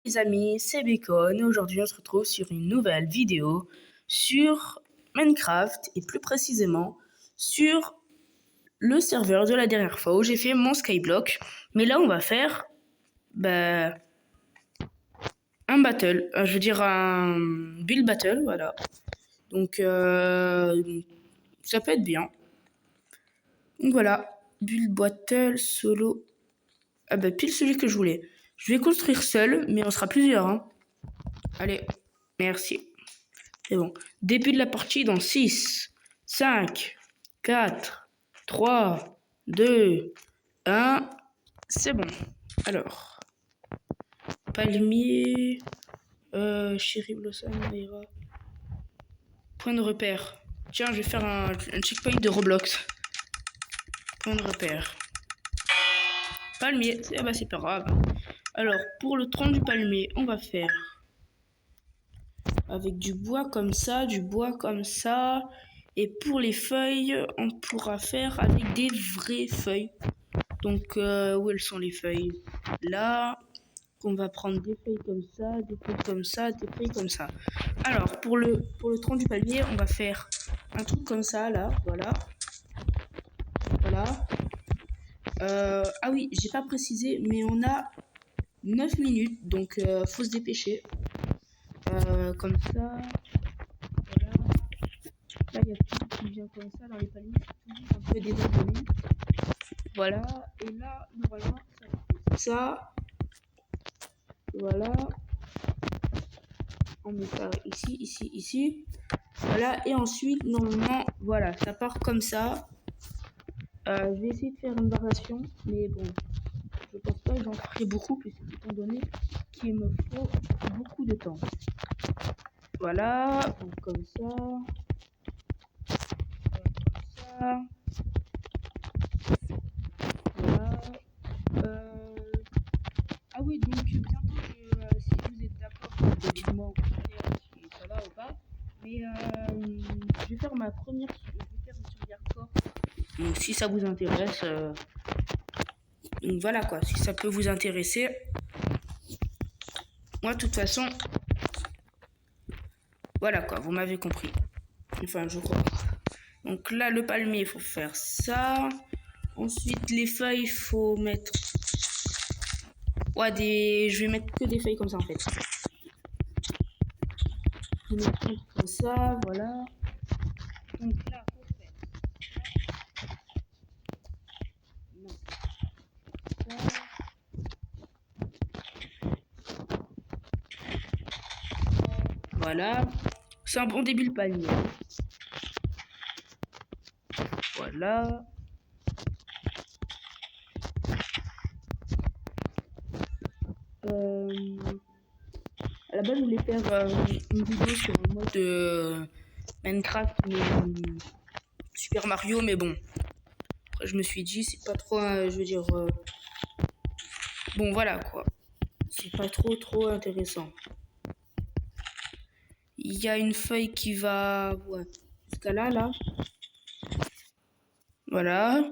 Les amis, c'est Bacon. Aujourd'hui, on se retrouve sur une nouvelle vidéo sur Minecraft et plus précisément sur le serveur de la dernière fois où j'ai fait mon skyblock. Mais là, on va faire un battle, je veux dire un build battle, voilà. Donc, ça peut être bien. Donc voilà, build battle solo. Ah bah pile celui que je voulais. Je vais construire seul, mais on sera plusieurs. Hein. Allez, merci. C'est bon. Début de la partie dans 6, 5, 4, 3, 2, 1. C'est bon. Alors. Palmier. Cherry Blossom, ira. Point de repère. Tiens, je vais faire un checkpoint de Roblox. Point de repère. Palmier. Ah bah c'est pas grave. Alors, pour le tronc du palmier, on va faire avec du bois comme ça, du bois comme ça. Et pour les feuilles, on pourra faire avec des vraies feuilles. Donc, où elles sont les feuilles? Là, on va prendre des feuilles comme ça, des feuilles comme ça, des feuilles comme ça. Alors, pour le tronc du palmier, on va faire un truc comme ça, là, voilà. Voilà. Ah oui, j'ai pas précisé, mais on a 9 minutes, donc faut se dépêcher. Comme ça. Voilà. Là, il y a tout qui vient comme ça dans les palmiers. C'est toujours un peu désordonné. Voilà. Et là, normalement, ça. Voilà. On met ça ici, ici, ici. Voilà. Et ensuite, normalement, voilà, ça part comme ça. Je vais essayer de faire une variation, mais bon, je pense pas que j'en ferai beaucoup, puisque étant donné qu'il me faut beaucoup de temps. Voilà, donc comme ça. Comme ça. Voilà. Ah oui, donc bientôt, si vous êtes d'accord, dites-moi en commentaire si ça va ou pas. Mais je vais faire ma première, je vais faire une survie hardcore. Donc si ça vous intéresse, donc voilà quoi, si ça peut vous intéresser. Moi, de toute façon, voilà quoi, vous m'avez compris. Enfin, je crois. Donc là, le palmier, il faut faire ça. Ensuite, les feuilles, il faut mettre... Ouais, je vais mettre que des feuilles comme ça, en fait. Je vais mettre comme ça, voilà. Donc là, il faut faire... Non. Ça. Voilà. C'est un bon début, le palmier. Voilà. À la base, je voulais faire une vidéo sur le mode Minecraft, mais Super Mario, mais bon. Après, je me suis dit, c'est pas trop, je veux dire... bon, voilà, quoi. C'est pas trop intéressant. Il y a une feuille qui va... Ouais, jusqu'à là, là. Voilà.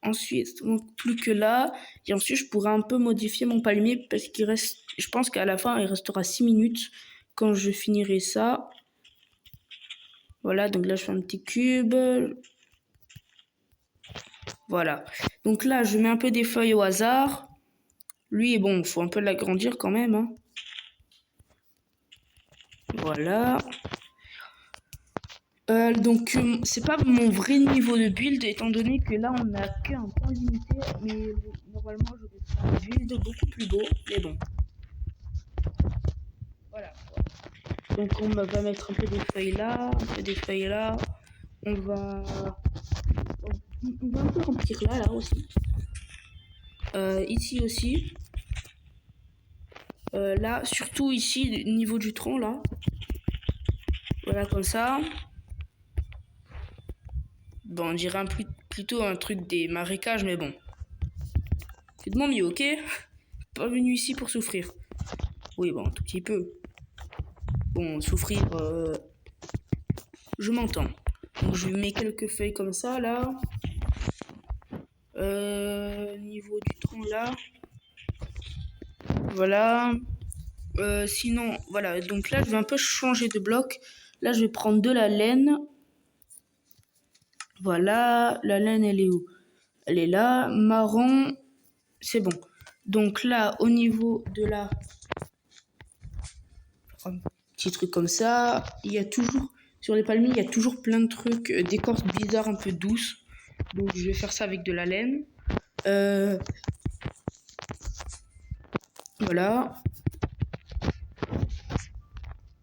Ensuite, donc plus que là. Et ensuite, je pourrais un peu modifier mon palmier parce qu'il reste... Je pense qu'à la fin, il restera 6 minutes quand je finirai ça. Voilà, donc là, je fais un petit cube. Voilà. Donc là, je mets un peu des feuilles au hasard. Lui, bon, il faut un peu l'agrandir quand même. Hein. Voilà. Donc, c'est pas mon vrai niveau de build, étant donné que là, on n'a qu'un temps limité. Mais normalement, je vais faire un build beaucoup plus beau. Mais bon. Voilà. Donc, on va mettre un peu des feuilles là, un peu des feuilles là. On va un peu remplir là aussi. Ici aussi. Là, surtout ici, au niveau du tronc, là. Voilà, comme ça. Bon, on dirait plutôt un truc des marécages, mais bon. C'est de mon mieux, ok? Pas venu ici pour souffrir. Oui, bon, un tout petit peu. Bon, souffrir, je m'entends. Donc, je mets quelques feuilles comme ça, là. Niveau du tronc. prend là. Voilà. Sinon, voilà. Donc là, je vais un peu changer de bloc. Là, je vais prendre de la laine. Voilà. La laine, elle est où? Elle est là. Marron. C'est bon. Donc là, au niveau de la... Un petit truc comme ça. Il y a toujours... Sur les palmiers, il y a toujours plein de trucs, d'écorce bizarres, un peu douces. Donc je vais faire ça avec de la laine. Voilà.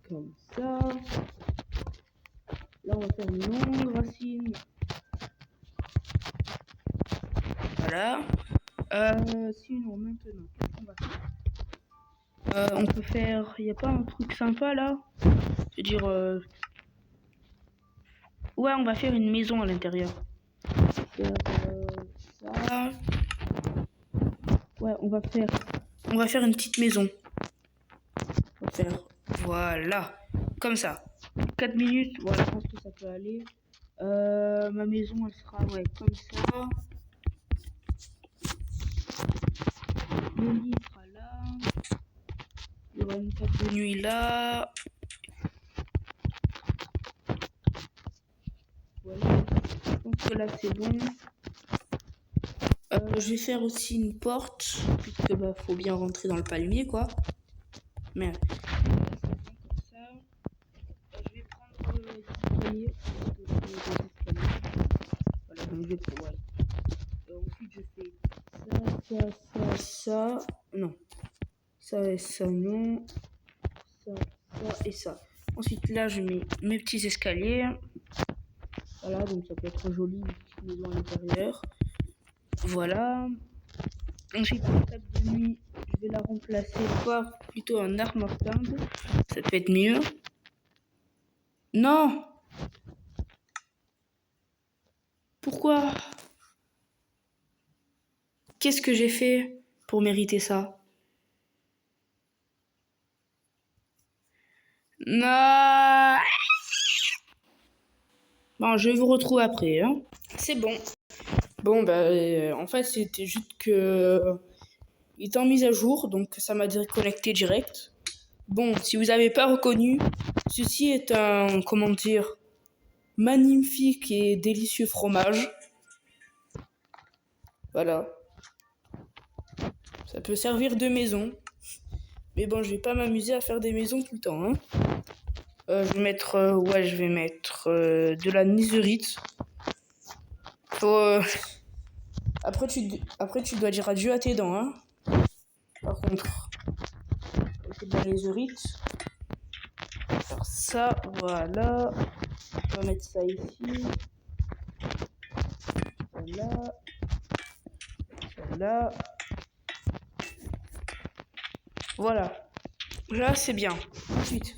Comme ça. Là, on va faire une longue racine. Voilà. Sinon, maintenant, qu'est-ce qu'on va faire? On peut faire... Il n'y a pas un truc sympa, là? C'est-à-dire... Ouais, on va faire une maison à l'intérieur. Faire ça. Ouais, on va faire une petite maison. On va faire... Voilà. Comme ça. 4 minutes. Voilà, je pense que ça peut aller. Ma maison, elle sera, ouais, comme ça. Le lit sera là. Il y aura une table de nuit là. Voilà. Je pense que là, c'est bon. Je vais faire aussi une porte, puisque bah faut bien rentrer dans le palmier, quoi. Mais comme ça. Je vais prendre les escaliers. Voilà, donc je vais pouvoir. Ensuite, je fais ça. Non. Ça et ça, non. Ça et ça. Ensuite, là, je mets mes petits escaliers. Voilà, donc ça peut être joli, une petite maison à l'intérieur. Voilà. Ensuite, la table de nuit, je vais la remplacer par plutôt un armoire tendre. Ça peut être mieux. Non! Pourquoi? Qu'est-ce que j'ai fait pour mériter ça? Non! Bon, je vous retrouve après, hein. C'est bon. Bon, bah, en fait, c'était juste que... il est en mise à jour, donc ça m'a déconnecté direct. Bon, si vous n'avez pas reconnu, ceci est un, comment dire, magnifique et délicieux fromage. Voilà. Ça peut servir de maison. Mais bon, je vais pas m'amuser à faire des maisons tout le temps, hein. Je vais mettre, de la niserite. Faut, après, tu dois dire adieu à tes dents, hein. Par contre, c'est de la niserite. Faire ça, voilà. On va mettre ça ici. Voilà. Voilà. Voilà. Là, c'est bien. Ensuite,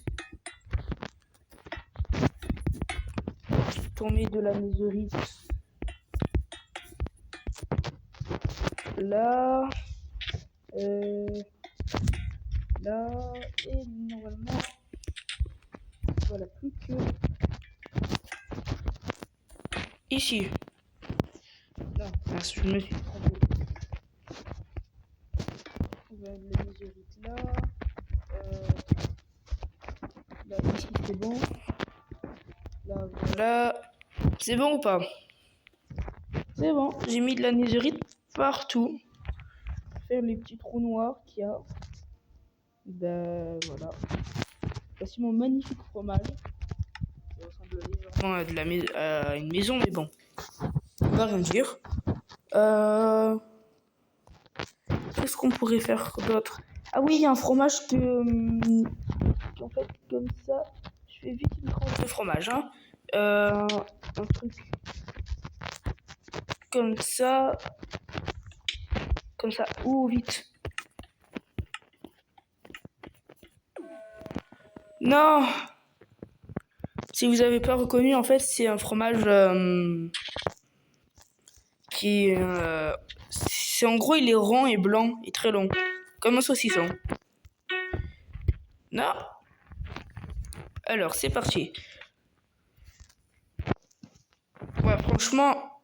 on met de la niserite. Là. Là. Et normalement, voilà, plus que ici. Là, je me suis trompé. On va la niserite là. Là, ici, c'est bon. Là, voilà. C'est bon ou pas? C'est bon. J'ai mis de la niserite partout. Faire les petits trous noirs qu'il y a. Ben voilà. Voici mon magnifique fromage. Ça ressemble légèrement à une maison, mais bon. On va rien dire. Qu'est-ce qu'on pourrait faire d'autre? Ah oui, il y a un fromage en fait, comme ça. Je fais vite une tranche de fromage, hein. Un truc comme ça. Comme ça. Ouh, vite. Non! Si vous avez pas reconnu, en fait, c'est un fromage qui... c'est en gros, il est rond et blanc et très long. Comme un saucisson. Non? Alors, c'est parti. Ouais, franchement,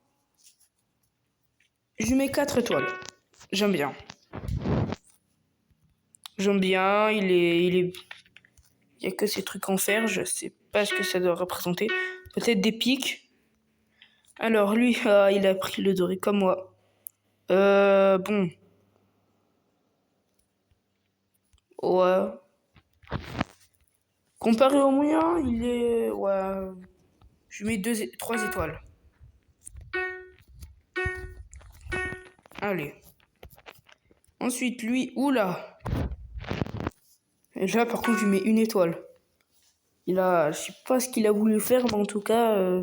je mets 4 étoiles. J'aime bien. J'aime bien, il y a que ces trucs en fer, je sais pas ce que ça doit représenter. Peut-être des pics. Alors lui, il a pris le doré comme moi. Bon. Ouais. Comparé au mien, il est... Ouais. Je lui mets 3 étoiles. Allez. Ensuite, lui, oula. Et là, par contre, je lui mets 1 étoile. Je sais pas ce qu'il a voulu faire, mais en tout cas,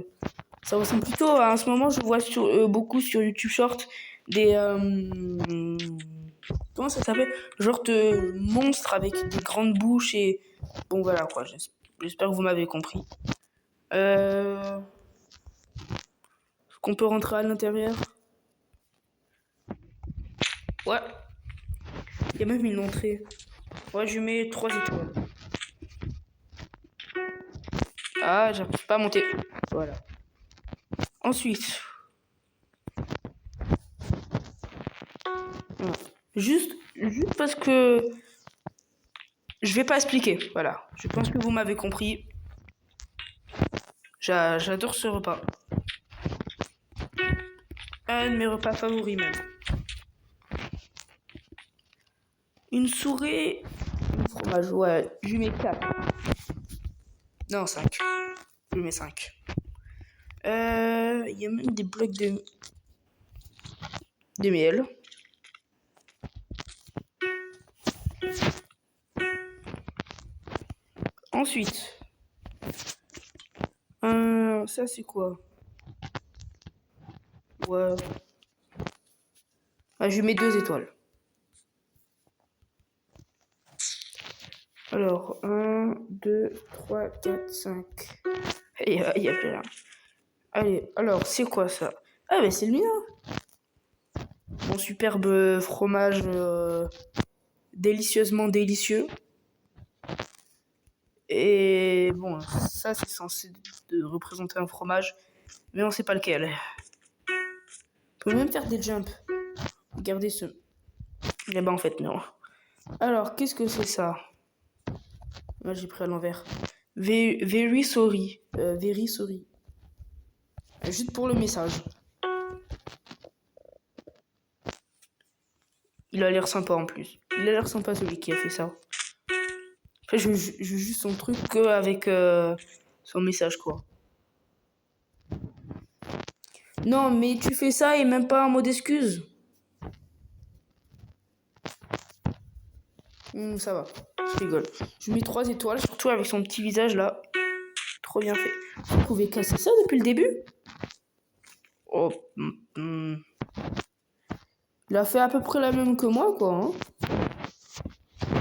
ça ressemble plutôt à... En ce moment, je vois beaucoup sur YouTube Short des... comment ça s'appelle? Genre de monstres avec des grandes bouches et... Bon, voilà, quoi. J'espère que vous m'avez compris. Est-ce qu'on peut rentrer à l'intérieur? Ouais. Il y a même une entrée. Ouais, je lui mets 3 étoiles. Ah, j'arrive pas à monter. Voilà. Ensuite. Voilà. Juste parce que je vais pas expliquer. Voilà. Je pense que vous m'avez compris. J'adore ce repas. Un de mes repas favoris même. Une souris. Un fromage, ouais. Je lui mets 4. Non, 5. Je lui mets 5. Il y a même des blocs de miel. Ensuite, ça c'est quoi? Ouais. Ah, je lui mets 2 étoiles. Alors, 1, 2, 3, 4, 5. Il y a plein. Allez, alors, c'est quoi ça? Ah, mais c'est le mien. Mon superbe fromage délicieusement délicieux. Et bon, ça c'est censé représenter un fromage, mais on sait pas lequel. On peut même faire des jumps. Regardez ce. Eh ben en fait non. Alors, qu'est-ce que c'est ça? Moi j'ai pris à l'envers. Very sorry. Very sorry. Juste pour le message. Il a l'air sympa en plus. Il a l'air sympa celui qui a fait ça. Après, je veux juste son truc avec son message, quoi. Non, mais tu fais ça et même pas un mot d'excuse. Ça va, je rigole. Je lui mets 3 étoiles, surtout avec son petit visage là. Trop bien fait. Vous pouvez casser ça depuis le début? Oh, il a fait à peu près la même que moi, quoi. Hein.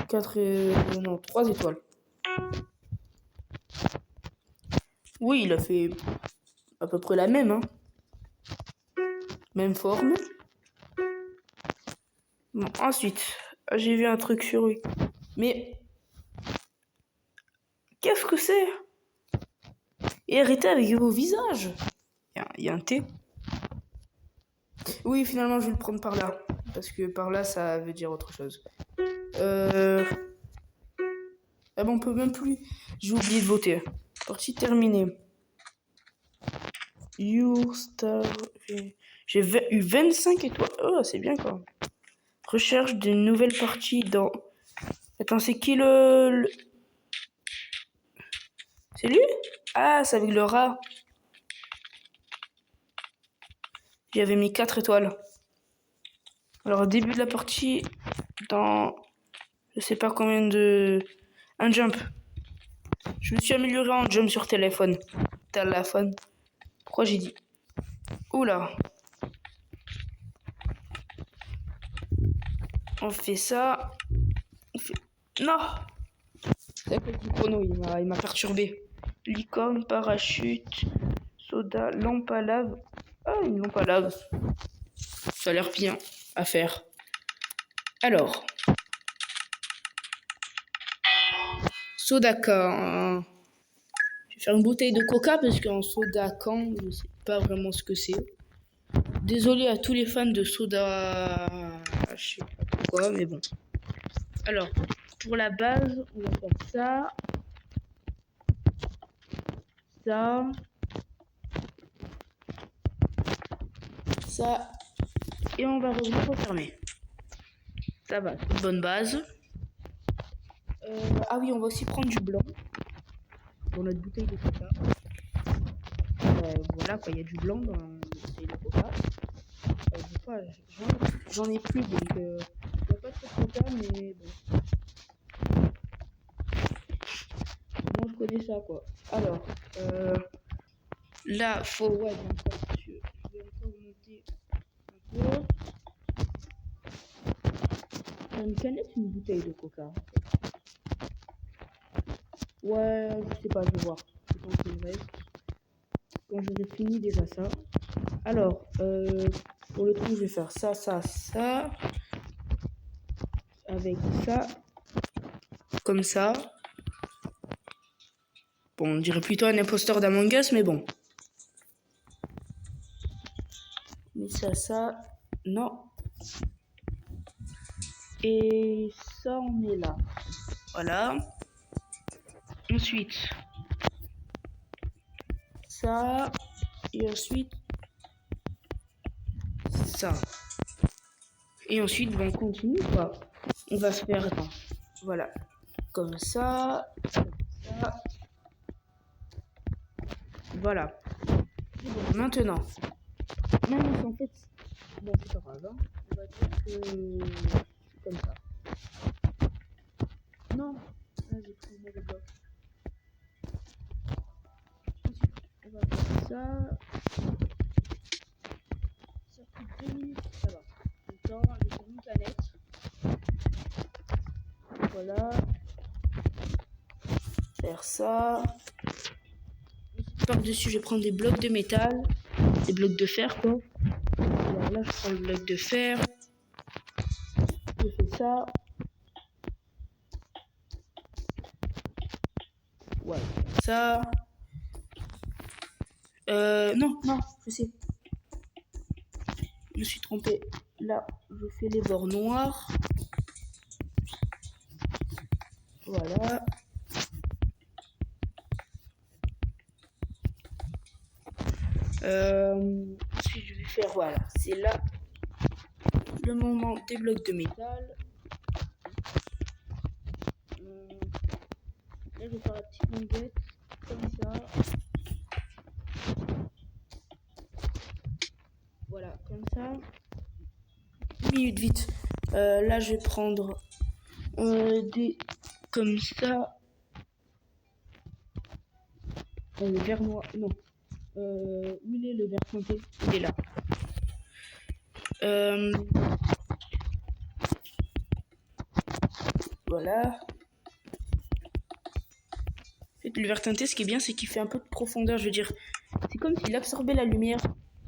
4 et... Non, 3 étoiles. Oui, il a fait à peu près la même, hein. Même forme. Bon, ensuite, j'ai vu un truc sur lui. Mais... Qu'est-ce que c'est? Et arrêtez avec vos visages. Il y a un T. Oui, finalement, je vais le prendre par là. Parce que par là, ça veut dire autre chose. Ah bon, on peut même plus. J'ai oublié de voter. Partie terminée. Your star. J'ai eu 25 étoiles. Oh, c'est bien quoi. Recherche de nouvelles parties dans. Attends, c'est qui le... C'est lui? Ah, c'est avec le rat. J'avais mis 4 étoiles. Alors, au début de la partie, dans. Je sais pas combien de. Un jump. Je me suis amélioré en jump sur téléphone. Pourquoi j'ai dit? Oula. On fait ça. Non. C'est à cause du chrono, il m'a perturbé. Licorne, parachute, soda, lampe à lave. Ah, une lampe à lave. Ça a l'air bien à faire. Alors. Soda can. Je vais faire une bouteille de coca parce qu'en soda can, je sais pas vraiment ce que c'est. Désolé à tous les fans de soda je sais pas pourquoi, mais bon. Alors, pour la base, on va faire ça. Ça. Ça. Et on va revenir refermer. Ça va, c'est une bonne base. Ah oui, on va aussi prendre du blanc dans notre bouteille de coca. Voilà quoi, il y a du blanc dans la bouteille de coca. Je sais pas, j'en ai plus, donc il n'y a pas trop de coca, mais bon. Moi je connais ça quoi. Alors, là, faut... Ouais, je vais encore monter un peu. Une canette, une bouteille de coca. Ouais, je sais pas, je vais voir. Je pense que le reste. Quand j'aurai fini déjà ça. Alors, pour le trou, je vais faire ça, ça, ça. Avec ça. Comme ça. Bon, on dirait plutôt un imposteur d'Among Us, mais bon. Mais ça, non. Et ça, on met là. Voilà. Ensuite, ça. Et ensuite, ça. Et ensuite, on continue quoi. On va faire, attends, voilà, comme ça, voilà. Bon, maintenant, en fait, bon, c'est pas grave, hein. On va dire que comme ça. Non, là j'ai pris le mauvais bloc. Ensuite, on va faire ça. Ça fait 2 minutes, ça va. Maintenant, je fais une canette. Voilà. Faire ça. Par-dessus, je vais prendre des blocs de métal. Des blocs de fer, quoi. Alors là, je prends le bloc de fer. Je fais ça. Ouais, ça. Non, je sais. Je me suis trompé. Là, je fais les bords noirs. Voilà. Ensuite, je vais faire, voilà, c'est là le moment des blocs de métal. Là, je vais faire la petite longuette, comme ça. Voilà, comme ça. 1 minute, vite. Là, je vais prendre des... comme ça. Le vert noir, non. Où il est le vert foncé? Il est là. Voilà. En fait, le vert teinté, ce qui est bien, c'est qu'il fait un peu de profondeur. Je veux dire, c'est comme s'il absorbait la lumière.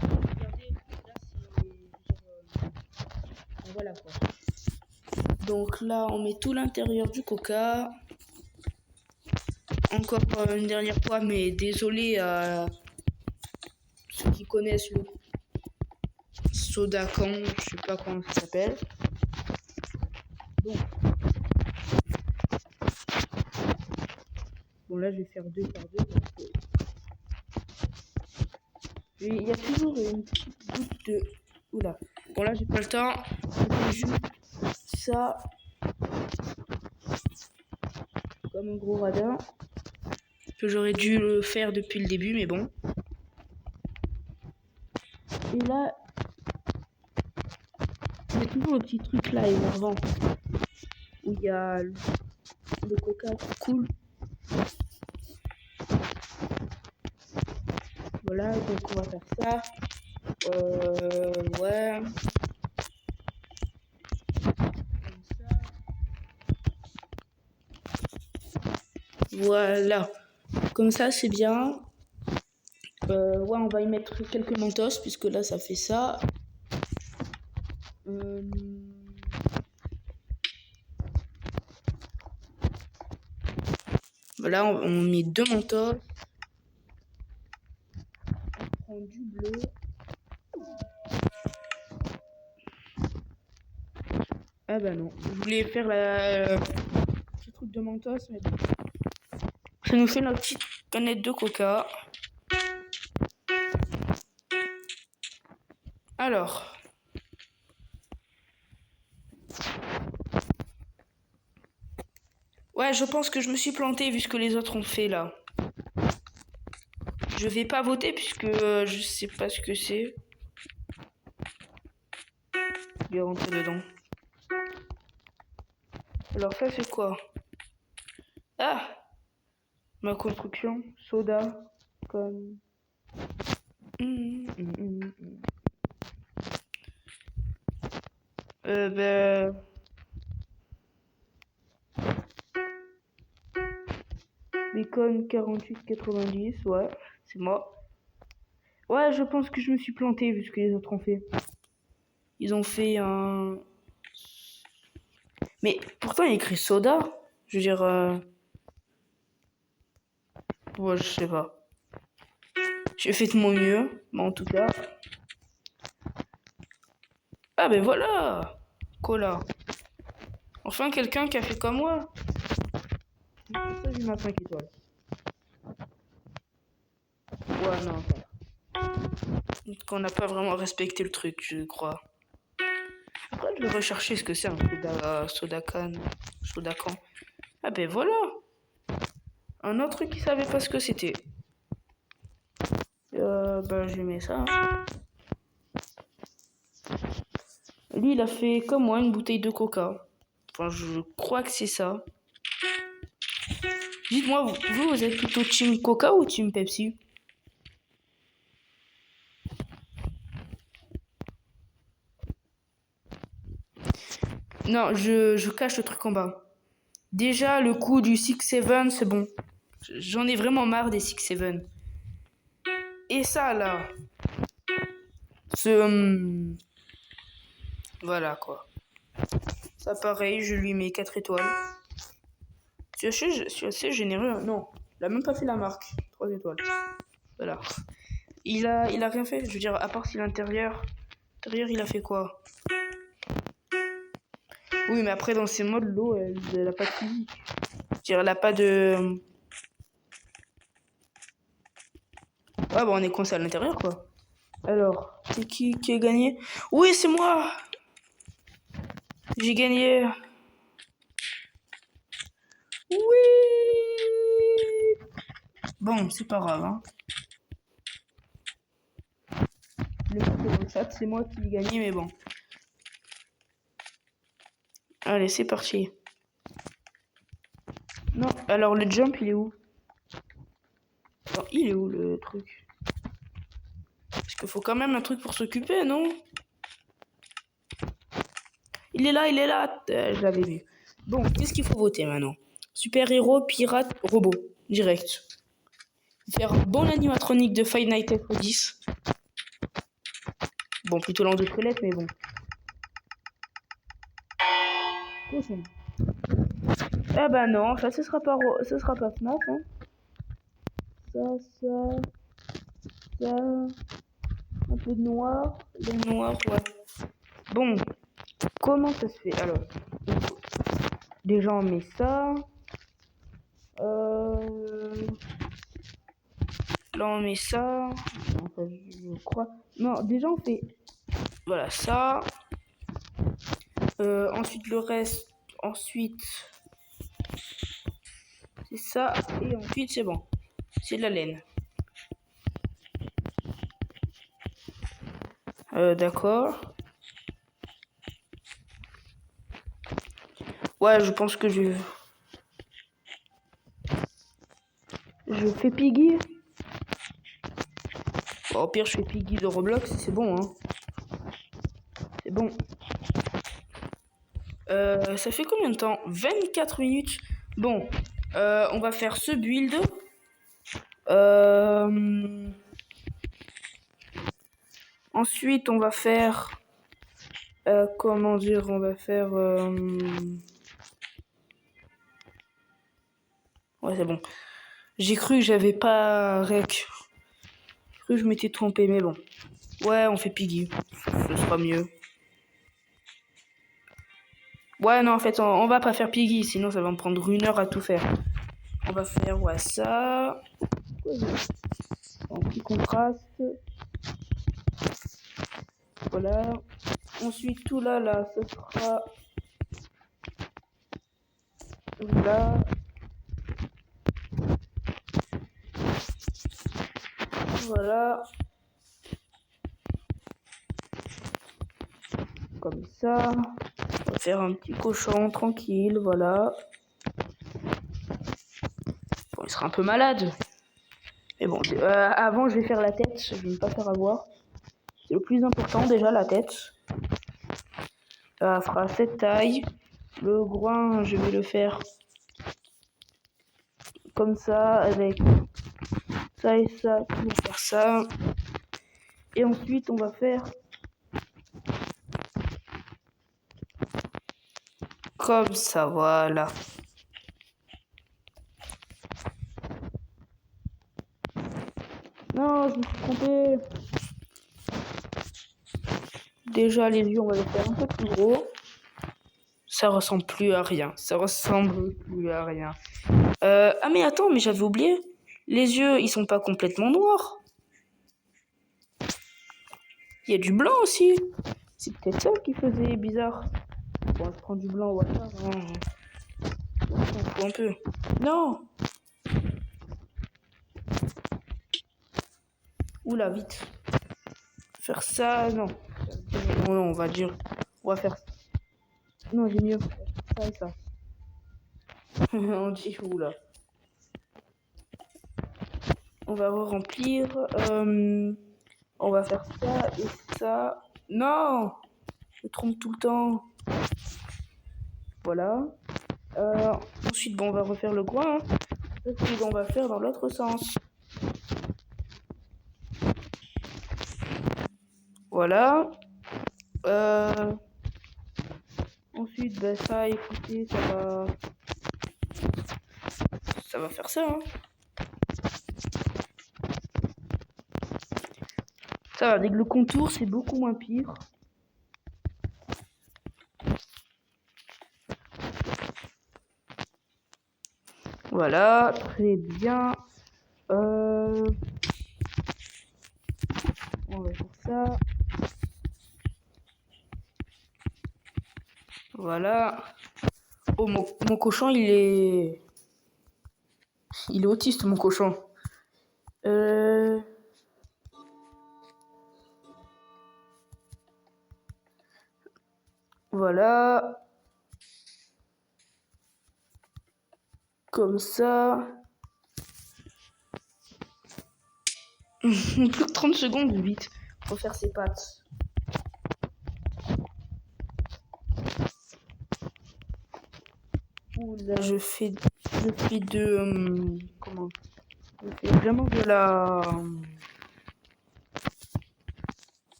Regardez, là, voilà quoi. Donc là, on met tout l'intérieur du coca. Encore une dernière fois, mais désolé à ceux qui connaissent le Sodacan, je sais pas comment ça s'appelle. Donc, bon là, je vais faire 2 par 2 parce que il y a toujours une petite goutte de... Oula. Bon là, j'ai pas le temps. Je fais juste ça. Comme un gros radin. Que j'aurais dû le faire depuis le début, mais bon. Et là, il y a toujours le petit truc là énervant. Où il y a le coca qui coule. Voilà, donc on va faire ça. Ouais. Comme ça. Voilà. Comme ça, c'est bien. Ouais, on va y mettre quelques mentos, puisque là, ça fait ça. Voilà, on met 2 mentos. On prend du bleu. Ah bah non. Je voulais faire la petit truc de Mentos, mais bon. Ça nous fait notre petite canette de coca. Alors. Ouais, je pense que je me suis planté vu ce que les autres ont fait là. Je vais pas voter puisque je sais pas ce que c'est. Je vais rentrer dedans. Alors ça c'est quoi? Ah! Ma construction, soda, comme... Ben... Bacon 48,90, ouais, c'est moi. Ouais, je pense que je me suis planté vu ce que les autres ont fait. Ils ont fait un... Mais pourtant il y a écrit soda. Je veux dire... Ouais, je sais pas. J'ai fait de mon mieux, mais en tout cas... Ah ben voilà! Cola. Enfin quelqu'un qui a fait comme moi. Ça, j'ai ma 5 étoiles. Ouais, non, donc on n'a pas vraiment respecté le truc, je crois. Après, je vais rechercher ce que c'est un sodacan. Sodacan. Ah ben voilà! Un autre qui savait pas ce que c'était. Ben je mets ça. Hein. Lui, il a fait comme moi une bouteille de coca. Enfin, je crois que c'est ça. Dites-moi, vous êtes plutôt team Coca ou team Pepsi? Non, je cache le truc en bas. Déjà, le coup du 6-7, c'est bon. J'en ai vraiment marre des 6-7. Et ça, là. Voilà, quoi. Ça, pareil, je lui mets 4 étoiles. Je suis assez généreux. Hein. Non, il a même pas fait la marque. 3 étoiles. Voilà. Il a rien fait. Je veux dire, à part si l'intérieur... L'intérieur, il a fait quoi? Oui, mais après, dans ces modes, l'eau, elle a pas de physique. Je veux dire, elle a pas de... Ah, bon, on est coincé à l'intérieur, quoi. Alors, c'est qui a gagné? Oui, c'est moi! J'ai gagné. Oui! Bon, c'est pas grave, hein. Le dans le chat, c'est moi qui ai gagné, mais bon. Allez, c'est parti. Non, alors le jump, il est où? Alors, il est où le truc? Parce qu'il faut quand même un truc pour s'occuper, non? Il est là, il est là. Je l'avais vu. Bon, qu'est-ce qu'il faut voter maintenant? Super-héros, pirate, robot. Direct. Faire un bon animatronique de Five Nights at Freddy's. Bon, plutôt l'endosquelette, mais bon. Cochon. Ah bah non, ça ce sera pas FNAF, hein. Ça. Un peu de noir. Le noir, ouais. Bon, comment ça se fait? Alors, déjà on met ça. Là on met ça. Enfin, je crois. Non, déjà on fait. Voilà, ça. Ensuite le reste. Ensuite. C'est ça. Et ensuite c'est bon. C'est de la laine. D'accord. Ouais, je pense que je fais Piggy. Bon, au pire, je fais Piggy de Roblox, c'est bon, hein. C'est bon. Ça fait combien de temps? 24 minutes. Bon, on va faire ce build. Ensuite, on va faire... comment dire? On va faire... Ouais, c'est bon. J'ai cru que j'avais pas rec. J'ai cru que je m'étais trompé, mais bon. Ouais, on fait Piggy. Ce sera mieux. Ouais, non, en fait, on va pas faire Piggy, sinon ça va me prendre 1 heure à tout faire. On va faire, ouais, ça. En petit contraste. Voilà. Ensuite, tout là, ce sera... Là. Voilà. Comme ça. On va faire un petit cochon tranquille, voilà. Bon, il sera un peu malade. Mais bon, avant, je vais faire la tête. Je vais ne pas faire avoir. C'est le plus important, déjà, la tête. Ça fera cette taille. Le groin, je vais le faire comme ça, avec ça et ça, pour faire ça. Et ensuite, on va faire comme ça, voilà. Non, je me suis trompé. Déjà, les yeux, on va les faire un peu plus gros. Ça ressemble plus à rien. Ça ressemble plus à rien. Ah mais attends, mais j'avais oublié. Les yeux, ils sont pas complètement noirs. Il y a du blanc aussi. C'est peut-être ça qui faisait bizarre. Bon, je prends du blanc au hasard. On s'en fout un peu. Non. Oula, vite. Faire ça, non. Non, on va dire. On va faire. Non, j'ai mieux. Ça et ça. On dit oula. On va remplir. On va faire ça et ça. Non. Je me trompe tout le temps. Voilà. Ensuite, bon, on va refaire le groin. Ensuite, on va faire dans l'autre sens. Voilà. Ensuite, ben ça, écoutez, ça va faire ça. Hein. Ça va, avec le contour, c'est beaucoup moins pire. Voilà, très bien. On va faire ça. Voilà. Oh, mon cochon, il est autiste, mon cochon. Voilà. Comme ça. Plus que 30 secondes, vite. Pour faire ses pattes. Ouh, là, je fais de... comment? Je fais vraiment de la...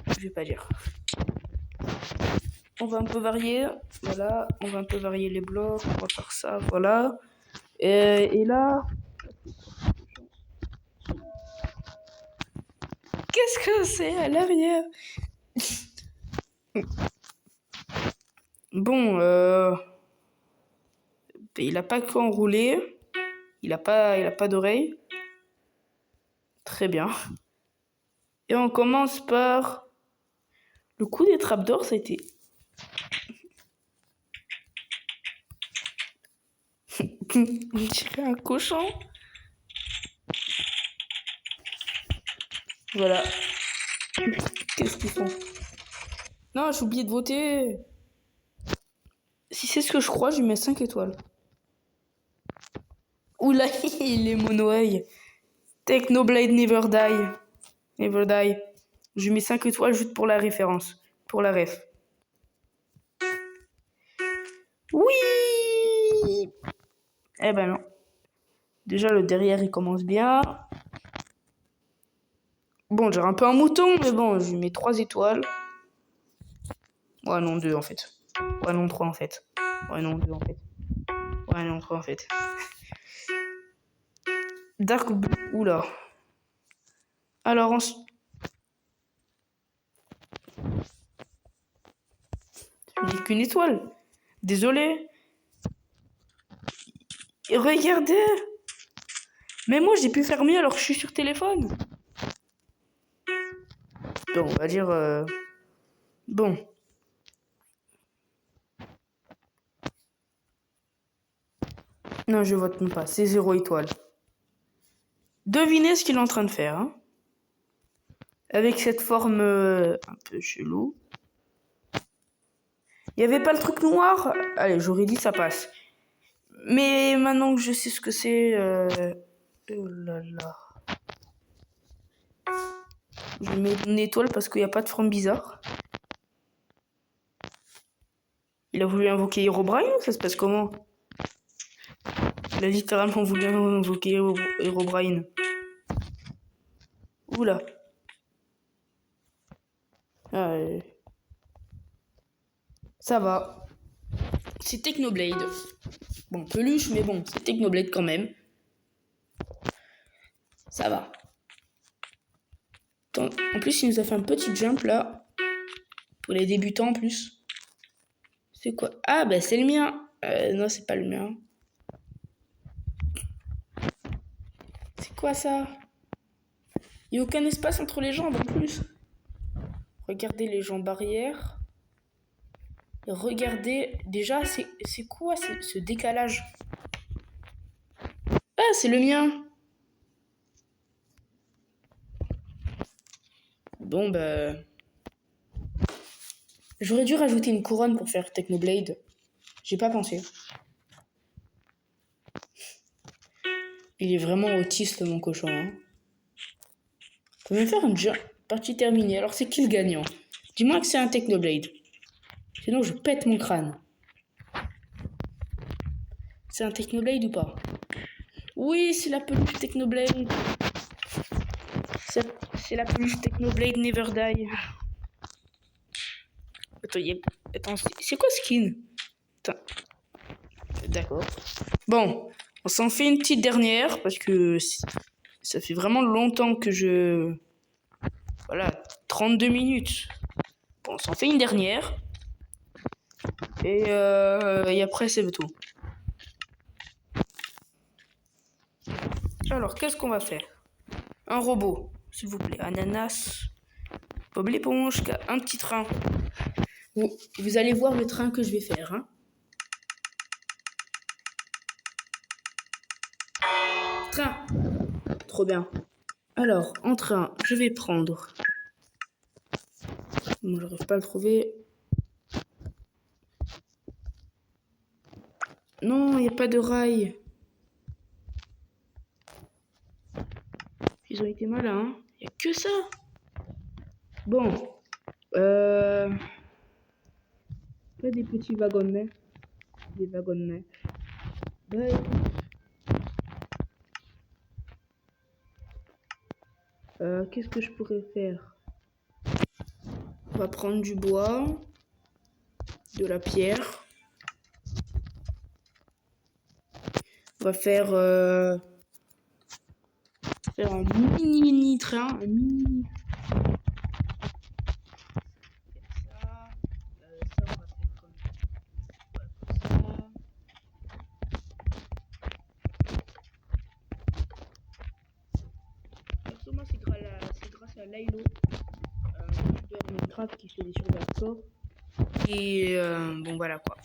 Je vais pas dire. On va un peu varier. Voilà. On va un peu varier les blocs. On va faire ça. Voilà. Et là... Qu'est-ce que c'est à l'arrière? Bon, il a pas qu'enroulé. Il a pas d'oreille. Très bien. Et on commence par... Le coup des trappes d'or, c'était... On dirait un cochon. Voilà. Qu'est-ce qu'ils font? Non, j'ai oublié de voter. Si c'est ce que je crois, je lui mets 5 étoiles. Oula, il est mono-œil. Technoblade Never Die. Never Die. Je lui mets 5 étoiles juste pour la référence. Pour la ref. Oui! Eh ben non. Déjà, le derrière, il commence bien. Bon, j'ai un peu un mouton, mais bon, je lui mets 3 étoiles. Ouais, non, 2 en fait. Ouais, non, 3 en fait. Ouais, non, 2 en fait. Ouais, non, 3 en fait. Dark Blue. Oula. Alors, ensuite... J'ai qu'une étoile. Désolé. Et regardez. Mais moi, j'ai pu faire mieux alors que je suis sur téléphone. Bon, on va dire... Bon. Non, je vote pas. C'est 0 étoile. Devinez ce qu'il est en train de faire. Hein. Avec cette forme un peu chelou. Il n'y avait pas le truc noir. Allez, j'aurais dit ça passe. Mais maintenant que je sais ce que c'est... Oh là là. Je mets une étoile parce qu'il n'y a pas de forme bizarre. Il a voulu invoquer Herobrine ou ça se passe comment? Il a littéralement voulu invoquer Herobrine. Oula. Ah, ça va. C'est Technoblade. Bon, peluche, mais bon, c'est Technoblade quand même. Ça va. Attends, en plus, il nous a fait un petit jump là. Pour les débutants en plus. C'est quoi? Ah, bah c'est le mien. Non, c'est pas le mien. C'est quoi ça? Il n'y a aucun espace entre les jambes en plus. Regardez les jambes arrière. Regardez, déjà, c'est quoi ce décalage? Ah, c'est le mien. Bon, bah... J'aurais dû rajouter une couronne pour faire Technoblade. J'ai pas pensé. Il est vraiment autiste, mon cochon. Hein. On peut même faire une partie terminée. Alors, c'est qui le gagnant? Dis-moi que c'est un Technoblade. Sinon, je pète mon crâne. C'est un Technoblade ou pas? Oui, c'est la peluche Technoblade. C'est la peluche Technoblade Never Die. Attends, c'est quoi skin? D'accord. Bon, on s'en fait une petite dernière parce que ça fait vraiment longtemps que je... Voilà, 32 minutes. Bon, on s'en fait une dernière. Et après, c'est tout. Alors, qu'est-ce qu'on va faire? Un robot, s'il vous plaît. Ananas. Bob l'éponge, un petit train. Vous allez voir le train que je vais faire. Hein. Train. Trop bien. Alors, en train, je vais prendre... Bon, j'arrive pas à le trouver. Non, il n'y a pas de rail. Ils ont été malins. Il n'y a que ça. Bon. Pas des petits wagonnets. Des wagonnets. Ouais. Qu'est-ce que je pourrais faire? On va prendre du bois. De la pierre. On va faire un mini train. Un mini... C'est grâce à Lilo, un youtubeur Minecraft qui fait des survies hardcore. Et bon voilà quoi.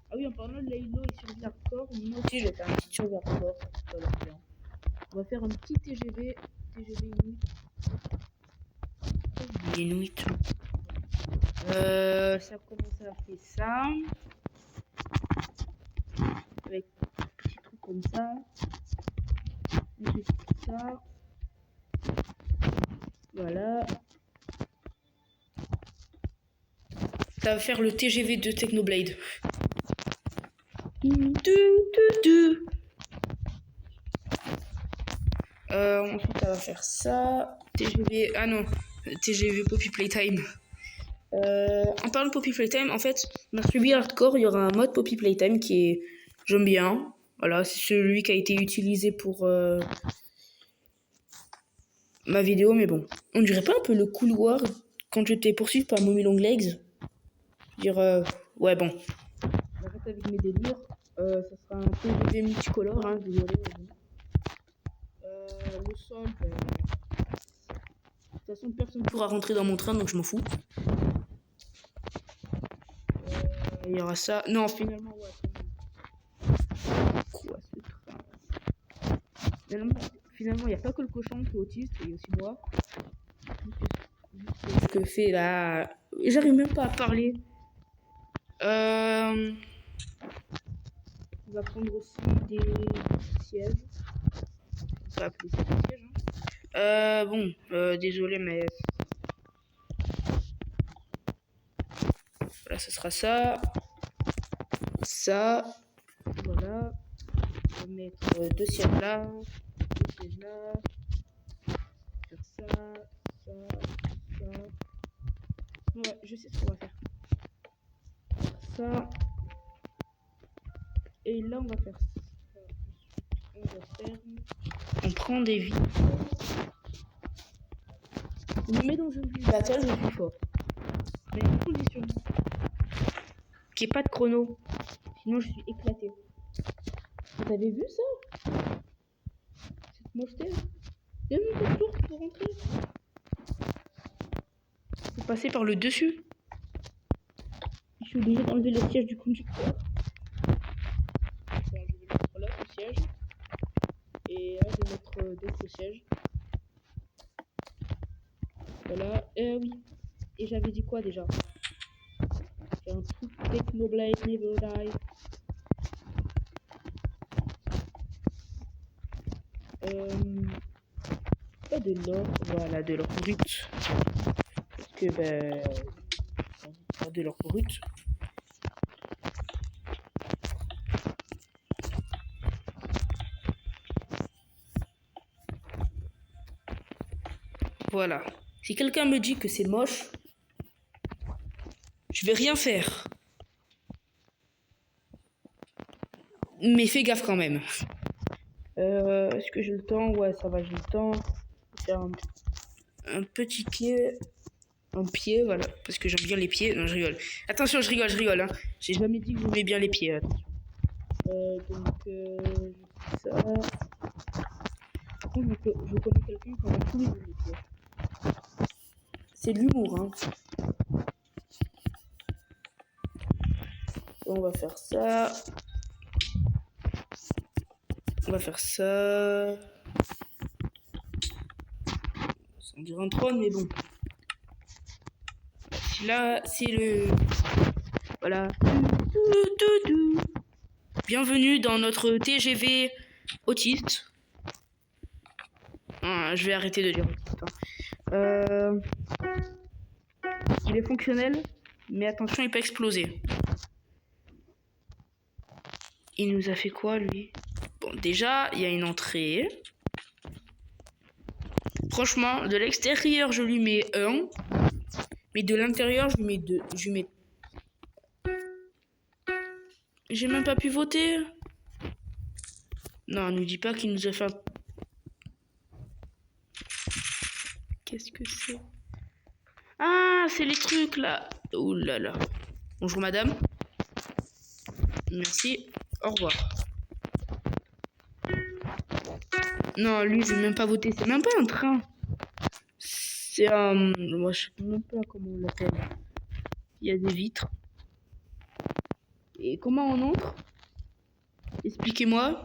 Ah oui, en parlant de Lilo et survie hardcore, moi aussi j'ai fait un petit survie hardcore. On va faire un petit TGV Inuit. Ça commence à faire ça. Avec un petit truc comme ça. Un petit truc ça. Voilà. Ça va faire le TGV de Technoblade. Ensuite, ça va faire ça. TGV... Ah non. TGV Poppy Playtime. En parlant de Poppy Playtime, en fait, dans Survie Hardcore, il y aura un mode Poppy Playtime qui est... J'aime bien. Voilà, c'est celui qui a été utilisé pour ma vidéo, mais bon. On dirait pas un peu le couloir quand j'étais poursuivi par Mommy Long Legs? Dire, ouais, bon. J'arrête avec mes délires. Ça sera un PVP multicolore, hein, désolé. Mais bon. Le sol, ben, de toute façon, personne ne pourra rentrer dans mon train, donc je m'en fous. Il y aura ça. Non, finalement, ouais. Quoi, ce train? Finalement, il n'y a pas que le cochon qui est autiste, il y a aussi moi. Ce que fait là. J'arrive même pas à parler. On va prendre aussi des sièges. On va appeler ça des sièges. Hein. Bon, désolé, mais. Voilà, ce sera ça. Ça. Voilà. On va mettre 2 sièges là. 2 sièges là. Faire ça. Ça. Ça. Ouais, je sais ce qu'on va faire. Ça. Et là, on va faire ça. On va faire. On prend des vies. On me met dans une ville battle, je suis fort. Mais à condition qu'il n'y ait pas de chrono. Sinon, je suis éclaté. Vous avez vu ça? Cette mocheté? Il y a même pas de porte pour rentrer. Faut passer par le dessus. Je suis obligé d'enlever le siège du conducteur. Bon, je vais le mettre là, ce siège. Et là, je vais mettre d'autres sièges. Voilà. Oui. Et j'avais dit quoi déjà? J'ai un truc Technoblade Never Die. Pas de l'or. Voilà, de l'or brut. Parce que, ben. Pas de l'or brut. Voilà. Si quelqu'un me dit que c'est moche, je vais rien faire. Mais fais gaffe quand même. Est-ce que j'ai le temps? Ouais, ça va, j'ai le temps. Faire un petit pied. Un pied, voilà. Parce que j'aime bien les pieds. Non, je rigole. Attention, je rigole. Hein. J'ai jamais dit que j'aimais bien les pieds. Attention. Donc, ça. Par contre, je connais quelqu'un qui a tous les pieds. C'est de l'humour, hein. On va faire ça. On va faire ça. On dirait un trône, mais bon. Là, c'est le... Voilà. Bienvenue dans notre TGV autiste. Ah, je vais arrêter de dire autiste. Hein. Il est fonctionnel, mais attention, il peut exploser. Il nous a fait quoi, lui? Bon, déjà, il y a une entrée. Franchement, de l'extérieur, je lui mets 1. Mais de l'intérieur, je lui mets 2. Je lui mets... J'ai même pas pu voter. Non, ne nous dit pas qu'il nous a fait un... Qu'est-ce que c'est? Ah, c'est les trucs, là. Ouh là là. Bonjour, madame. Merci. Au revoir. Non, lui, je vais même pas voter. C'est même pas un train. C'est un... Moi, je sais même pas comment on l'appelle. Il y a des vitres. Et comment on entre? Expliquez-moi.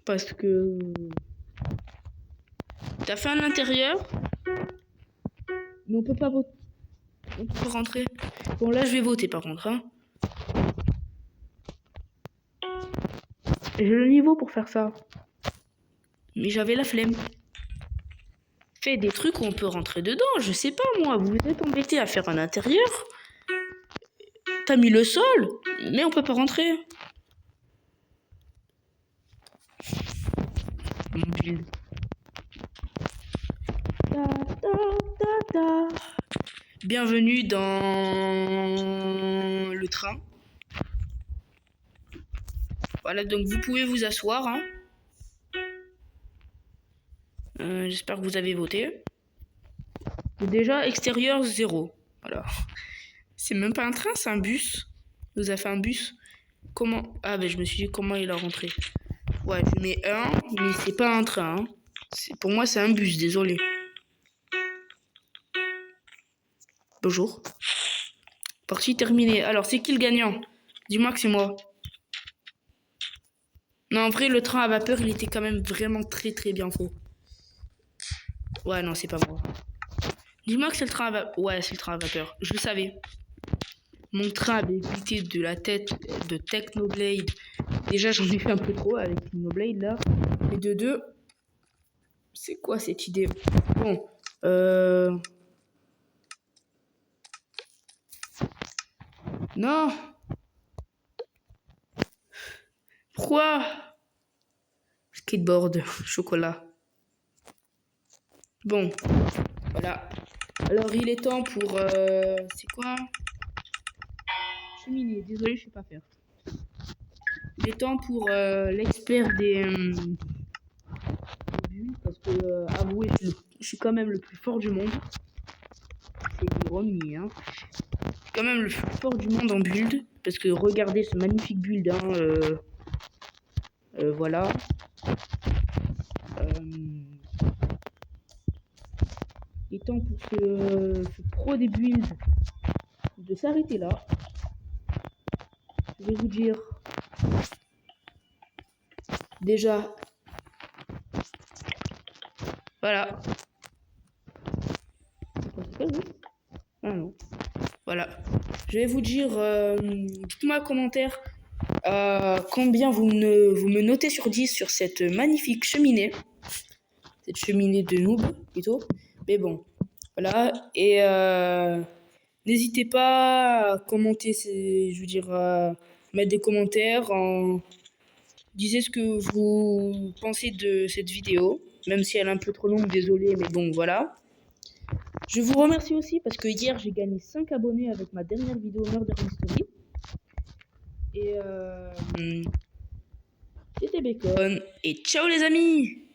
Parce que... T'as fait un intérieur. Mais on peut pas voter. On peut rentrer. Bon, là, je vais voter, par contre. Hein. J'ai le niveau pour faire ça. Mais j'avais la flemme. Fais des trucs où on peut rentrer dedans. Je sais pas, moi. Vous êtes embêté à faire un intérieur. T'as mis le sol. Mais on peut pas rentrer. Mon build. Bienvenue dans le train. Voilà, donc vous pouvez vous asseoir. Hein. J'espère que vous avez voté. Déjà, extérieur, 0. Voilà. C'est même pas un train, c'est un bus. Il nous a fait un bus. Comment? Ah, ben je me suis dit comment il est rentré. Ouais, je mets 1, mais c'est pas un train. Hein. Pour moi, c'est un bus, désolé. Bonjour. Partie terminée. Alors, c'est qui le gagnant? Dis-moi que c'est moi. Non, en vrai, le train à vapeur, il était quand même vraiment très très bien fait. Ouais, non, c'est pas moi. Dis-moi que c'est le train à vapeur. Ouais, c'est le train à vapeur. Je le savais. Mon train avait évité de la tête de Technoblade. Déjà, j'en ai fait un peu trop avec Technoblade, là. Et de deux, c'est quoi cette idée? Bon, Non. Pourquoi? Skateboard, chocolat. Bon, voilà. Alors, il est temps pour... c'est quoi? Cheminée, désolé, je sais pas faire. Il est temps pour l'expert des bulles, parce que, avouez, je suis quand même le plus fort du monde. C'est ironie, hein. Je suis quand même le plus fort du monde en build, parce que regardez ce magnifique build, hein. Voilà. Il est temps pour ce pro des builds de s'arrêter là. Je vais vous dire déjà, voilà. Ah non. Voilà. Je vais vous dire, dites-moi en commentaire combien vous me notez sur 10 sur cette magnifique cheminée. Cette cheminée de noob plutôt. Mais bon, voilà. Et n'hésitez pas à commenter, je veux dire, mettre des commentaires. Disez ce que vous pensez de cette vidéo. Même si elle est un peu trop longue, désolé, mais bon, voilà. Je vous remercie aussi parce que hier, j'ai gagné 5 abonnés avec ma dernière vidéo Murder Mystery. Et c'était Bacon. Et ciao les amis!